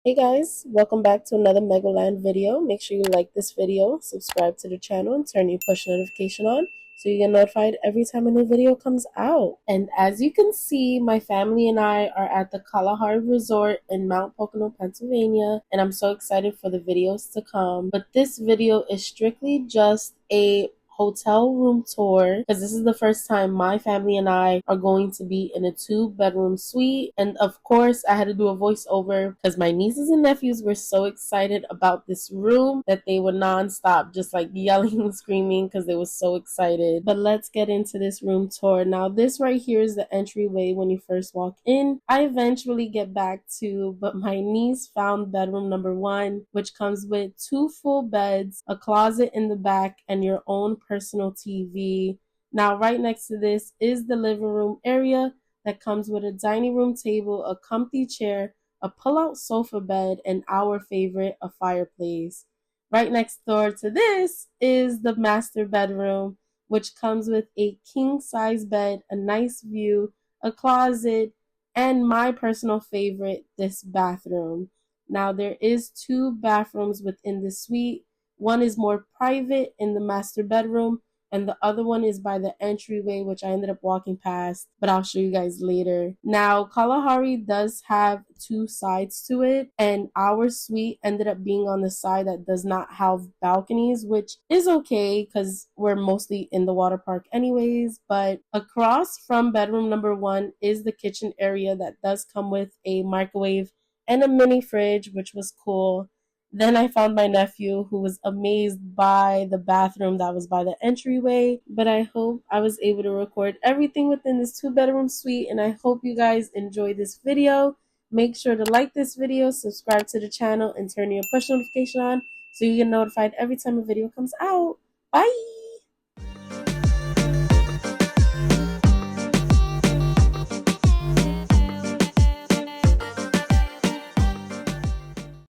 Hey guys, welcome back to another Megaland video. Make sure you like this video, subscribe to the channel, and turn your push notification on so you get notified every time a new video comes out. And as you can see, my family and I are at the Kalahari Resort in Mount Pocono, Pennsylvania, and I'm so excited for the videos to come. But this video is strictly just a hotel room tour because this is the first time my family and I are going to be in a 2-bedroom suite. And of course, I had to do a voiceover because my nieces and nephews were so excited about this room that they were nonstop just like yelling and screaming because they were so excited. But let's get into this room tour. Now, this right here is the entryway when you first walk in. I eventually get back to, but my niece found bedroom number 1, which comes with 2 full beds, a closet in the back, and your own personal TV. Now, right next to this is the living room area that comes with a dining room table, a comfy chair, a pull-out sofa bed, and our favorite, a fireplace. Right next door to this is the master bedroom, which comes with a king-size bed, a nice view, a closet, and my personal favorite, this bathroom. Now, there is 2 bathrooms within the suite. One is more private in the master bedroom, and the other one is by the entryway, which I ended up walking past, but I'll show you guys later. Now, Kalahari does have 2 sides to it, and our suite ended up being on the side that does not have balconies, which is okay because we're mostly in the water park anyways. But across from bedroom number 1 is the kitchen area that does come with a microwave and a mini fridge, which was cool. Then I found my nephew who was amazed by the bathroom that was by the entryway. But I hope I was able to record everything within this 2-bedroom suite, and I hope you guys enjoy this video. Make sure to like this video, subscribe to the channel, and turn your push notification on so you get notified every time a video comes out. Bye!